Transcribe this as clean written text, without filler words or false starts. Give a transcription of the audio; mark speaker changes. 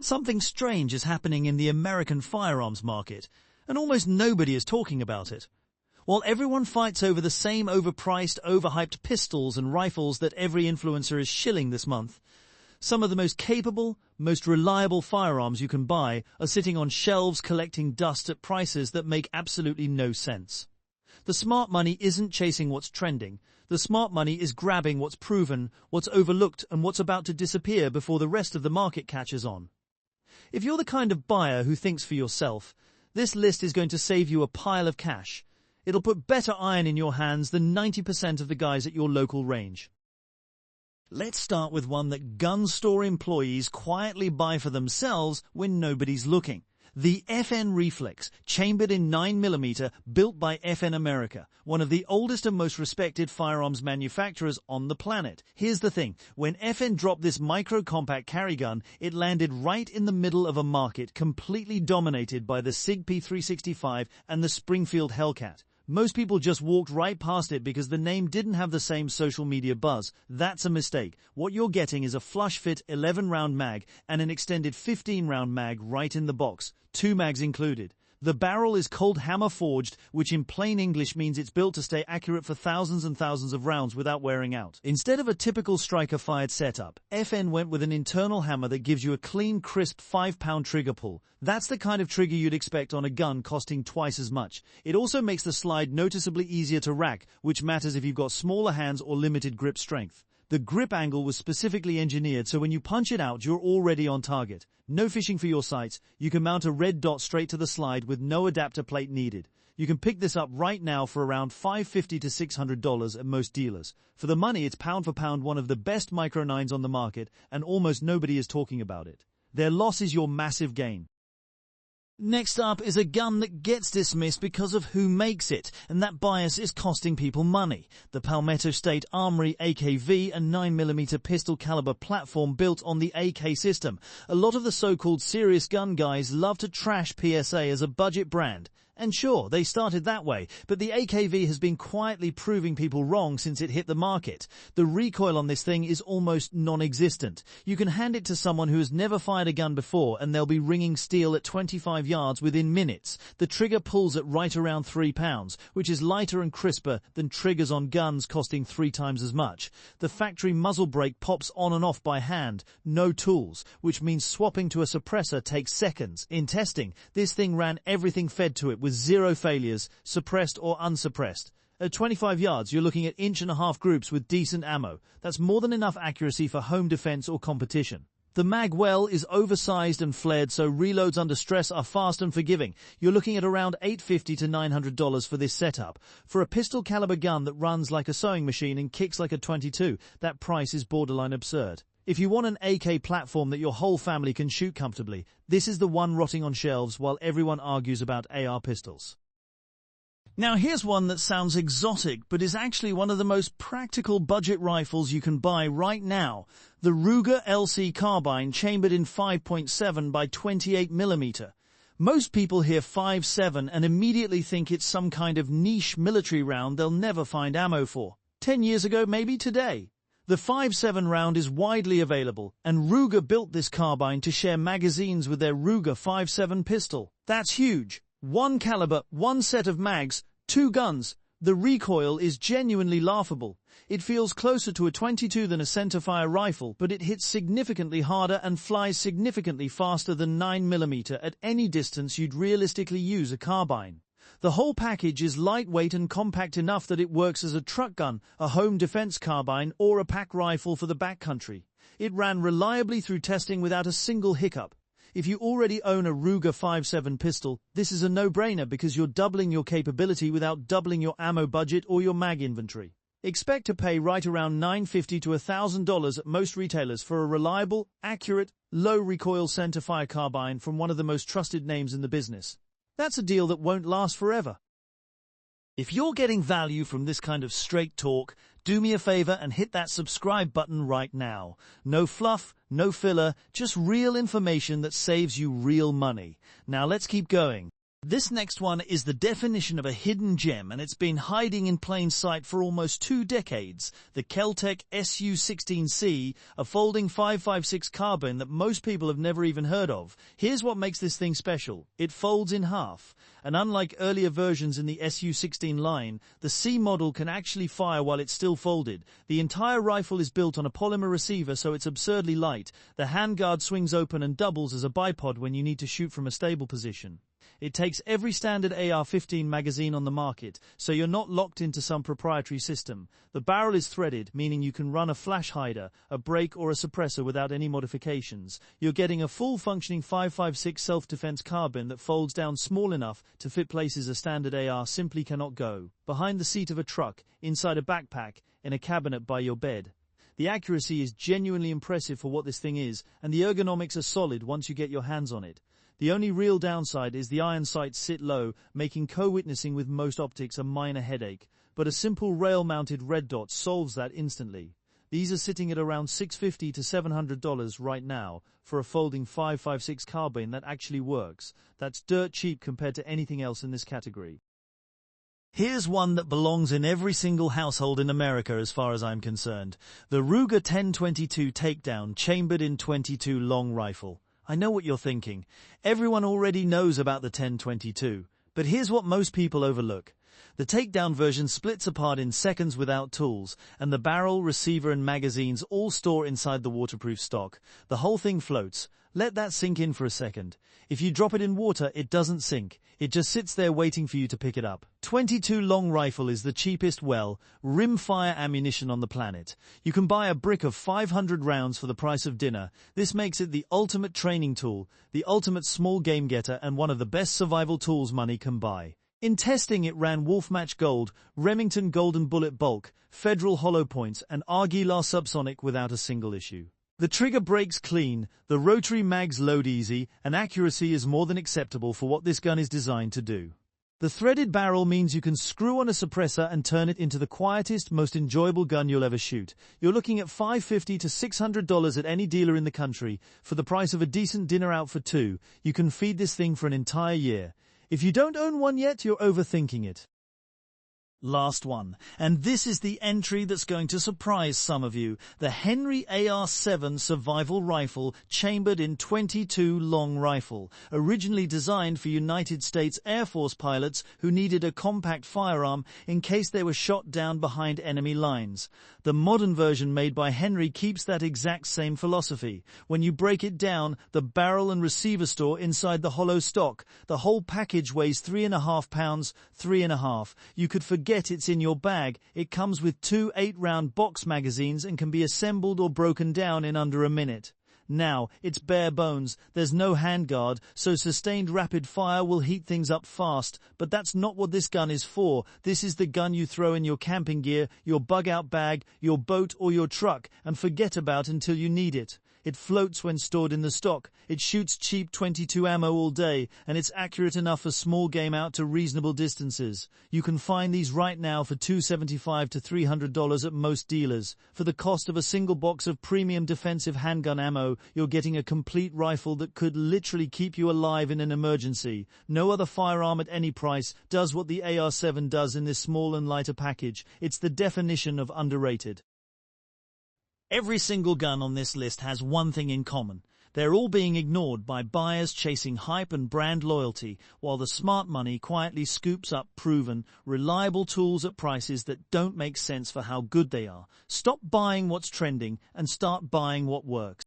Speaker 1: Something strange is happening in the American firearms market, and almost nobody is talking about it. While everyone fights over the same overpriced, overhyped pistols and rifles that every influencer is shilling this month, some of the most capable, most reliable firearms you can buy are sitting on shelves collecting dust at prices that make absolutely no sense. The smart money isn't chasing what's trending. The smart money is grabbing what's proven, what's overlooked, and what's about to disappear before the rest of the market catches on. If you're the kind of buyer who thinks for yourself, this list is going to save you a pile of cash. It'll put better iron in your hands than 90% of the guys at your local range. Let's start with one that gun store employees quietly buy for themselves when nobody's looking. The FN Reflex, chambered in 9mm, built by FN America, one of the oldest and most respected firearms manufacturers on the planet. Here's the thing, when FN dropped this micro-compact carry gun, it landed right in the middle of a market completely dominated by the SIG P365 and the Springfield Hellcat. Most people just walked right past it because the name didn't have the same social media buzz. That's a mistake. What you're getting is a flush-fit 11-round mag and an extended 15-round mag right in the box, 2 mags included. The barrel is cold hammer forged, which in plain English means it's built to stay accurate for thousands and thousands of rounds without wearing out. Instead of a typical striker-fired setup, FN went with an internal hammer that gives you a clean, crisp 5-pound trigger pull. That's the kind of trigger you'd expect on a gun costing twice as much. It also makes the slide noticeably easier to rack, which matters if you've got smaller hands or limited grip strength. The grip angle was specifically engineered so when you punch it out, you're already on target. No fishing for your sights. You can mount a red dot straight to the slide with no adapter plate needed. You can pick this up right now for around $550 to $600 at most dealers. For the money, it's pound for pound one of the best Micro 9s on the market, and almost nobody is talking about it. Their loss is your massive gain. Next up is a gun that gets dismissed because of who makes it, and that bias is costing people money. The Palmetto State Armory AKV, a 9mm pistol caliber platform built on the AK system. A lot of the so-called serious gun guys love to trash PSA as a budget brand. And sure, they started that way, but the AKV has been quietly proving people wrong since it hit the market. The recoil on this thing is almost non-existent. You can hand it to someone who has never fired a gun before and they'll be ringing steel at 25 yards within minutes. The trigger pulls at right around 3 pounds, which is lighter and crisper than triggers on guns costing 3 times as much. The factory muzzle brake pops on and off by hand, no tools, which means swapping to a suppressor takes seconds. In testing, this thing ran everything fed to it with 0 failures, suppressed or unsuppressed. At 25 yards, you're looking at 1.5-inch groups with decent ammo. That's more than enough accuracy for home defense or competition. The mag well is oversized and flared, so reloads under stress are fast and forgiving. You're looking at around $850 to $900 for this setup. For a pistol caliber gun that runs like a sewing machine and kicks like a .22, that price is borderline absurd. If you want an AK platform that your whole family can shoot comfortably, this is the one rotting on shelves while everyone argues about AR pistols. Now here's one that sounds exotic, but is actually one of the most practical budget rifles you can buy right now. The Ruger LC carbine, chambered in 5.7 by 28mm. Most people hear 5.7 and immediately think it's some kind of niche military round they'll never find ammo for. 10 years ago, maybe today. The 5.7 round is widely available, and Ruger built this carbine to share magazines with their Ruger 5.7 pistol. That's huge. 1 caliber, 1 set of mags, 2 guns. The recoil is genuinely laughable. It feels closer to a .22 than a centerfire rifle, but it hits significantly harder and flies significantly faster than 9mm at any distance you'd realistically use a carbine. The whole package is lightweight and compact enough that it works as a truck gun, a home defense carbine, or a pack rifle for the backcountry. It ran reliably through testing without a single hiccup. If you already own a Ruger 5.7 pistol, this is a no-brainer because you're doubling your capability without doubling your ammo budget or your mag inventory. Expect to pay right around $950 to $1,000 at most retailers for a reliable, accurate, low-recoil centerfire carbine from one of the most trusted names in the business. That's a deal that won't last forever. If you're getting value from this kind of straight talk, do me a favor and hit that subscribe button right now. No fluff, no filler, just real information that saves you real money. Now let's keep going. This next one is the definition of a hidden gem, and it's been hiding in plain sight for almost 2 decades. The Kel-Tec SU-16C, a folding 5.56 carbine that most people have never even heard of. Here's what makes this thing special. It folds in half. And unlike earlier versions in the SU-16 line, the C model can actually fire while it's still folded. The entire rifle is built on a polymer receiver, so it's absurdly light. The handguard swings open and doubles as a bipod when you need to shoot from a stable position. It takes every standard AR-15 magazine on the market, so you're not locked into some proprietary system. The barrel is threaded, meaning you can run a flash hider, a brake or a suppressor without any modifications. You're getting a full-functioning 5.56 self-defense carbine that folds down small enough to fit places a standard AR simply cannot go. Behind the seat of a truck, inside a backpack, in a cabinet by your bed. The accuracy is genuinely impressive for what this thing is, and the ergonomics are solid once you get your hands on it. The only real downside is the iron sights sit low, making co-witnessing with most optics a minor headache. But a simple rail-mounted red dot solves that instantly. These are sitting at around $650 to $700 right now for a folding 5.56 carbine that actually works. That's dirt cheap compared to anything else in this category. Here's one that belongs in every single household in America as far as I'm concerned. The Ruger 1022 Takedown chambered in .22 long rifle. I know what you're thinking. Everyone already knows about the 1022. But here's what most people overlook. The takedown version splits apart in seconds without tools, and the barrel, receiver and magazines all store inside the waterproof stock. The whole thing floats. Let that sink in for a second. If you drop it in water, it doesn't sink. It just sits there waiting for you to pick it up. .22 long rifle is the cheapest, rimfire ammunition on the planet. You can buy a brick of 500 rounds for the price of dinner. This makes it the ultimate training tool, the ultimate small game getter, and one of the best survival tools money can buy. In testing, it ran Wolfmatch Gold, Remington Golden Bullet Bulk, Federal Hollow Points, and Aguilar Subsonic without a single issue. The trigger breaks clean, the rotary mags load easy, and accuracy is more than acceptable for what this gun is designed to do. The threaded barrel means you can screw on a suppressor and turn it into the quietest, most enjoyable gun you'll ever shoot. You're looking at $550 to $600 at any dealer in the country. For the price of a decent dinner out for 2, you can feed this thing for an entire year. If you don't own one yet, you're overthinking it. Last one, and this is the entry that's going to surprise some of you. The Henry AR-7 survival rifle chambered in .22 long rifle, originally designed for United States Air Force pilots who needed a compact firearm in case they were shot down behind enemy lines. The modern version made by Henry keeps that exact same philosophy. When you break it down, the barrel and receiver store inside the hollow stock. The whole package weighs 3.5 pounds, 3.5. You could forget it's in your bag. It comes with 2 8-round box magazines and can be assembled or broken down in under a minute. Now, it's bare bones, there's no handguard, so sustained rapid fire will heat things up fast, but that's not what this gun is for. This is the gun you throw in your camping gear, your bug-out bag, your boat or your truck, and forget about until you need it. It floats when stored in the stock. It shoots cheap .22 ammo all day, and it's accurate enough for small game out to reasonable distances. You can find these right now for $275 to $300 at most dealers. For the cost of a single box of premium defensive handgun ammo, you're getting a complete rifle that could literally keep you alive in an emergency. No other firearm at any price does what the AR-7 does in this small and lighter package. It's the definition of underrated. Every single gun on this list has one thing in common. They're all being ignored by buyers chasing hype and brand loyalty, while the smart money quietly scoops up proven, reliable tools at prices that don't make sense for how good they are. Stop buying what's trending and start buying what works.